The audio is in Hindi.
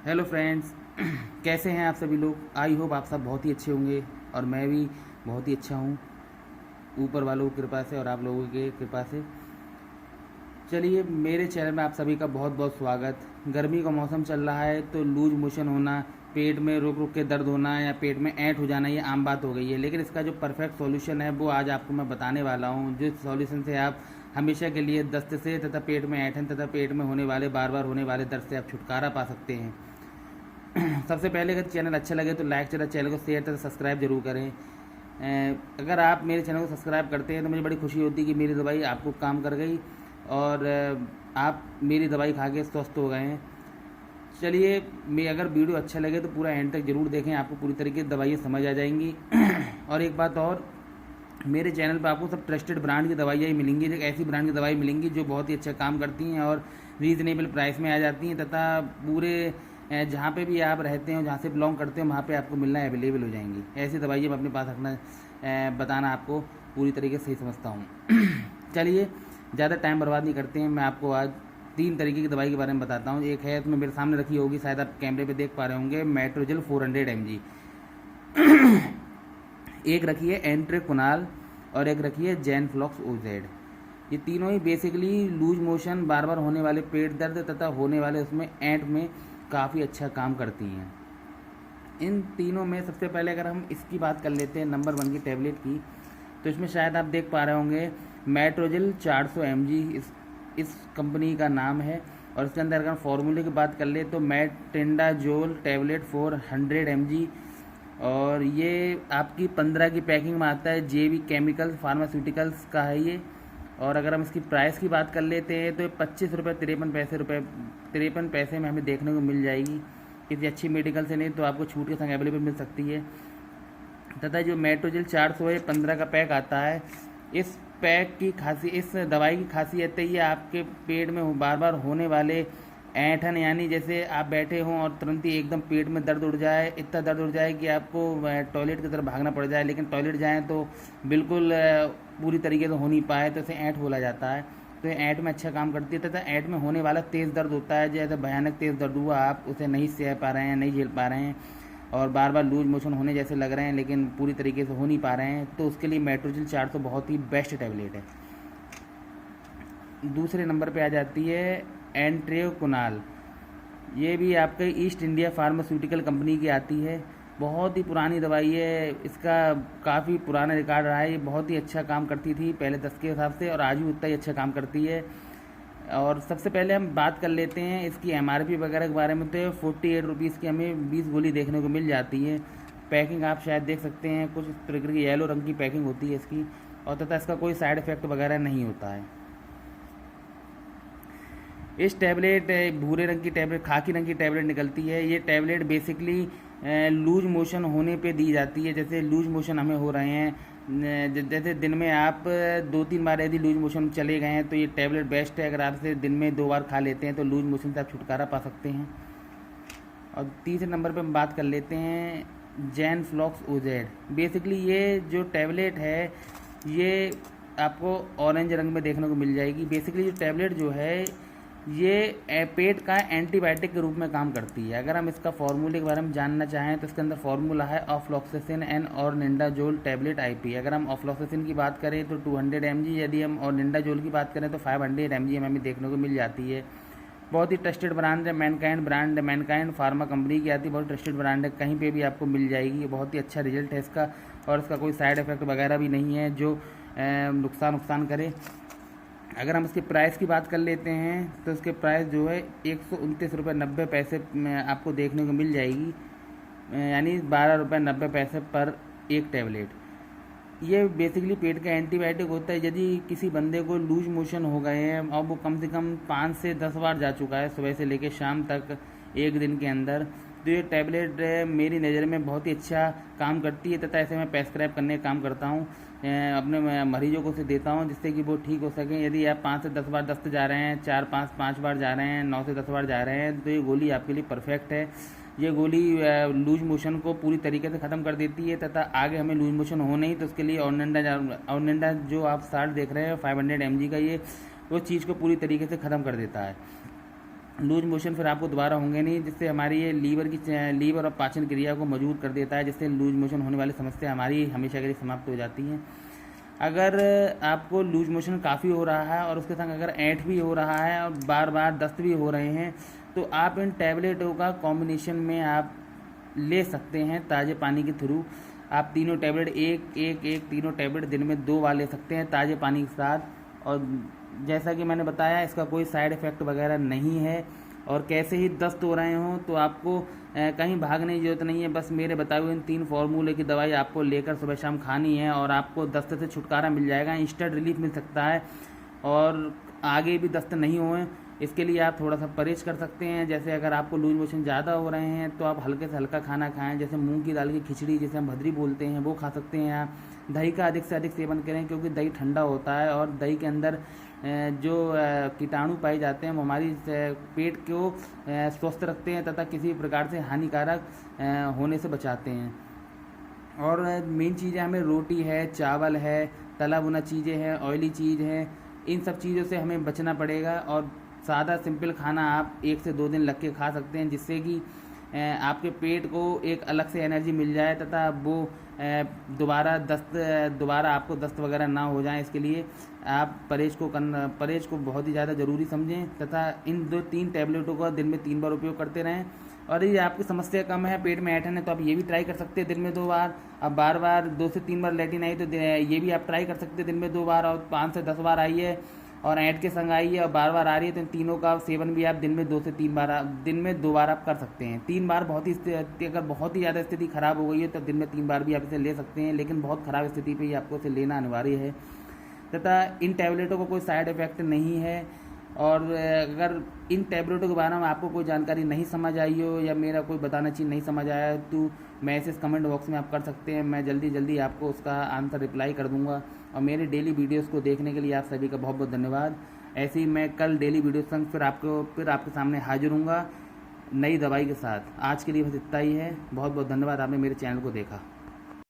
Hello friends. कैसे हैं आप सभी लोग। आई होप आप सब बहुत ही अच्छे होंगे और मैं भी बहुत ही अच्छा हूँ, ऊपर वालों की कृपा से और आप लोगों की कृपा से। चलिए, मेरे चैनल में आप सभी का बहुत बहुत स्वागत। गर्मी का मौसम चल रहा है तो लूज मोशन होना, पेट में रुक रुक के दर्द होना या पेट में ऐंठ हो जाना, ये आम बात हो गई है। लेकिन इसका जो परफेक्ट सॉल्यूशन है वो आज आपको मैं बताने वाला हूँ, जिस सॉल्यूशन से आप हमेशा के लिए दस्त से तथा पेट में ऐंठन तथा पेट में होने वाले बार बार होने वाले दर्द से आप छुटकारा पा सकते हैं। सबसे पहले अगर चैनल अच्छा लगे तो लाइक तथा चैनल को शेयर तथा सब्सक्राइब जरूर करें। अगर आप मेरे चैनल को सब्सक्राइब करते हैं तो मुझे बड़ी खुशी होती है कि मेरी दवाई आपको काम कर गई और आप मेरी दवाई खा के स्वस्थ हो गए हैं। चलिए, मैं अगर वीडियो अच्छा लगे तो पूरा एंड तक जरूर देखें, आपको पूरी तरीके से दवाइयाँ समझ आ जाएंगी। और एक बात और, मेरे चैनल पर आपको सब ट्रस्टेड ब्रांड की दवाइयाँ ही मिलेंगी, एक ऐसी ब्रांड की दवाई मिलेंगी जो बहुत ही अच्छा काम करती हैं और रीज़नेबल प्राइस में आ जाती हैं, तथा पूरे जहाँ पे भी आप रहते हो, जहाँ से बिलोंग करते हो, वहाँ पे आपको मिलना अवेलेबल हो जाएंगी। ऐसी दवाइयाँ मैं अपने पास रखना बताना आपको पूरी तरीके से सही समझता हूँ। चलिए, ज़्यादा टाइम बर्बाद नहीं करते हैं, मैं आपको आज 3 तरीके की दवाई के बारे में बताता हूँ। एक है, इसमें मेरे सामने रखी होगी, शायद आप कैमरे पे देख पा रहे होंगे, मेट्रोजेल 400 mg। एक रखी है एंट्रेकुनाल और एक रखी है जैनफ्लॉक्स ओजेड। ये तीनों ही बेसिकली लूज मोशन, बार बार होने वाले पेट दर्द तथा होने वाले उसमें ऐंठ में काफ़ी अच्छा काम करती हैं। इन तीनों में सबसे पहले अगर हम इसकी बात कर लेते हैं नंबर 1 की टैबलेट की, तो इसमें शायद आप देख पा रहे होंगे मेट्रोजेल 400 mg इस कंपनी का नाम है। और इसके अंदर अगर फॉर्मूले की बात कर ले तो मेट्रिंडाजोल टैबलेट 400 mg, और ये आपकी 15 की पैकिंग में आता है। जेवी केमिकल्स फार्मास्यूटिकल्स का है ये। और अगर हम इसकी प्राइस की बात कर लेते हैं तो 25 रुपये 53 पैसे में हमें देखने को मिल जाएगी। किसी अच्छी मेडिकल से नहीं तो आपको छूट के संग अवेलेबल मिल सकती है। तथा जो मेट्रोजेल 400 है, 15 का पैक आता है। इस पैक की इस दवाई की खासियत है, ये आपके पेट में बार बार होने वाले ऐंठन, यानी जैसे आप बैठे हों और तुरंत ही एकदम पेट में दर्द उठ जाए, इतना दर्द उठ जाए कि आपको टॉयलेट की तरफ भागना पड़ जाए, लेकिन टॉयलेट जाएँ तो बिल्कुल पूरी तरीके से हो नहीं पाए, तो इसे ऐंठ बोला जाता है। तो ये ऐंठ में अच्छा काम करती है। तथा ऐंठ में होने वाला तेज़ दर्द होता है, जैसे भयानक तेज़ दर्द हुआ, आप उसे नहीं सह पा रहे हैं, नहीं झेल पा रहे हैं और बार बार लूज मोशन होने जैसे लग रहे हैं लेकिन पूरी तरीके से हो नहीं पा रहे हैं, तो उसके लिए मेट्रोजेल 400 बहुत ही बेस्ट टैबलेट है। दूसरे नंबर पे आ जाती है एंट्रेकुनाल। ये भी आपके ईस्ट इंडिया फार्मास्यूटिकल कंपनी की आती है। बहुत ही पुरानी दवाई है, इसका काफ़ी पुराना रिकॉर्ड रहा है। ये बहुत ही अच्छा काम करती थी पहले 10 के हिसाब से, और आज भी उतना ही अच्छा काम करती है। और सबसे पहले हम बात कर लेते हैं इसकी एमआरपी वगैरह के बारे में। तो 48 रुपीज़ की हमें 20 गोली देखने को मिल जाती है। पैकिंग आप शायद देख सकते हैं, कुछ इस तरीके की येलो रंग की पैकिंग होती है इसकी, और तथा इसका कोई साइड इफ़ेक्ट वगैरह नहीं होता है। इस टैबलेट भूरे रंग की टैबलेट, खाकी रंग की टैबलेट निकलती है। ये टैबलेट बेसिकली लूज मोशन होने पे दी जाती है। जैसे लूज मोशन हमें हो रहे हैं, जैसे दिन में आप 2-3 बार यदि लूज मोशन चले गए हैं तो ये टैबलेट बेस्ट है। अगर आप इसे दिन में 2 बार खा लेते हैं तो लूज मोशन से आप छुटकारा पा सकते हैं। और तीसरे नंबर पे हम बात कर लेते हैं जैनफ्लॉक्स ओजेड। बेसिकली ये जो टैबलेट है ये आपको ऑरेंज रंग में देखने को मिल जाएगी। बेसिकली जो टैबलेट जो है ये पेट का एंटीबायोटिक के रूप में काम करती है। अगर हम इसका फार्मूले के बारे में जानना चाहें तो इसके अंदर फार्मूला है ऑफ्लॉक्सासिन एंड और निंडाजोल टैबलेट आईपी। अगर हम ऑफ्लॉक्सासिन की बात करें तो 200 mg, यदि हम और निंडाजोल की बात करें तो 500 mg हमें देखने को मिल जाती है। बहुत ही ट्रस्टेड ब्रांड है, मैनकाइंड फार्मा कंपनी की आती है। बहुत ट्रस्टेड ब्रांड है, कहीं पे भी आपको मिल जाएगी। बहुत ही अच्छा रिजल्ट है इसका, और इसका कोई साइड इफ़ेक्ट वगैरह भी नहीं है जो नुकसान करे। अगर हम इसकी प्राइस की बात कर लेते हैं तो इसके प्राइस जो है 129 रुपये 90 पैसे में आपको देखने को मिल जाएगी, यानी 12 रुपये 90 पैसे पर एक टैबलेट। ये बेसिकली पेट का एंटीबायोटिक होता है। यदि किसी बंदे को लूज मोशन हो गए हैं और वो कम से कम 5 से 10 बार जा चुका है सुबह से लेकर शाम तक एक दिन के अंदर, तो ये टैबलेट मेरी नज़र में बहुत ही अच्छा काम करती है। तथा ऐसे मैं प्रेस्क्राइब करने का काम करता हूँ, अपने मरीजों को से देता हूँ जिससे कि वो ठीक हो सकें। यदि आप 5 से 10 बार दस्त जा रहे हैं, 4-5 बार जा रहे हैं, 9 से 10 बार जा रहे हैं, तो ये गोली आपके लिए परफेक्ट है। ये गोली लूज मोशन को पूरी तरीके से ख़त्म कर देती है। तथा आगे हमें लूज मोशन हो नहीं तो उसके लिए ऑर्नेंडा जो आप साल्ट देख रहे हैं 500 mg का, ये वो चीज़ को पूरी तरीके से ख़त्म कर देता है। लूज मोशन फिर आपको दोबारा होंगे नहीं, जिससे हमारी ये लीवर और पाचन क्रिया को मजबूत कर देता है, जिससे लूज मोशन होने वाली समस्या हमारी हमेशा के लिए समाप्त हो जाती है। अगर आपको लूज मोशन काफ़ी हो रहा है और उसके संग अगर ऐंठ भी हो रहा है और बार बार दस्त भी हो रहे हैं, तो आप इन टैबलेटों का कॉम्बिनेशन में आप ले सकते हैं ताज़े पानी के थ्रू। आप तीनों टैबलेट एक तीनों टैबलेट दिन में 2 बार ले सकते हैं ताज़े पानी के साथ। और जैसा कि मैंने बताया, इसका कोई साइड इफ़ेक्ट वगैरह नहीं है। और कैसे ही दस्त हो रहे हों तो आपको कहीं भागने की ज़रूरत नहीं है, बस मेरे बताए हुए इन 3 फार्मूले की दवाई आपको लेकर सुबह शाम खानी है और आपको दस्त से छुटकारा मिल जाएगा, इंस्टेंट रिलीफ मिल सकता है और आगे भी दस्त नहीं होए। इसके लिए आप थोड़ा सा परहेज कर सकते हैं। जैसे अगर आपको लूज मोशन ज़्यादा हो रहे हैं तो आप हल्के से हल्का खाना खाएं, जैसे मूंग की दाल की खिचड़ी, जिसे हम भदरी बोलते हैं, वो खा सकते हैं आप। दही का अधिक से अधिक सेवन करें, क्योंकि दही ठंडा होता है और दही के अंदर जो कीटाणु पाए जाते हैं वो हमारी पेट को स्वस्थ रखते हैं तथा किसी प्रकार से हानिकारक होने से बचाते हैं। और मेन चीज़ें हमें रोटी है, चावल है, तला भुना चीज़ें हैं, ऑयली चीज़ है, इन सब चीज़ों से हमें बचना पड़ेगा। और सादा सिंपल खाना आप 1 से 2 दिन लग के खा सकते हैं, जिससे कि आपके पेट को एक अलग से एनर्जी मिल जाए तथा वो दोबारा आपको दस्त वगैरह ना हो जाए। इसके लिए आप परहेज को बहुत ही ज़्यादा ज़रूरी समझें तथा इन 2-3 टैबलेटों का दिन में 3 बार उपयोग करते रहें। और यदि आपकी समस्या कम है, पेट में ऐंठन है, तो आप ये भी ट्राई कर सकते हैं दिन में 2 बार। अब बार बार 2 से 3 बार लेटिन आई तो ये भी आप ट्राई कर सकते हैं दिन में 2 बार। और 5 से 10 बार आई है और ऐंठ के संग आई है और बार बार आ रही है, तो इन तीनों का सेवन भी आप दिन में 2 से 3 बार दिन में 2 बार आप कर सकते हैं। 3 बार अगर बहुत ही ज़्यादा स्थिति ख़राब हो गई है तो दिन में 3 बार भी आप इसे ले सकते हैं, लेकिन बहुत ख़राब स्थिति पे ही आपको इसे लेना अनिवार्य है। तथा इन टैबलेटों को कोई साइड इफ़ेक्ट नहीं है। और अगर इन टैबलेटों के बारे में आपको कोई जानकारी नहीं समझ आई हो या मेरा कोई बताना चीज़ नहीं समझ आया, तो मैसेज कमेंट बॉक्स में आप कर सकते हैं। मैं जल्दी आपको उसका आंसर रिप्लाई कर दूंगा। और मेरे डेली वीडियोस को देखने के लिए आप सभी का बहुत बहुत धन्यवाद। ऐसे ही मैं कल डेली वीडियो संग फिर आपके सामने हाजिर हूँगा नई दवाई के साथ। आज के लिए बस इतना ही है। बहुत बहुत धन्यवाद, आपने मेरे चैनल को देखा।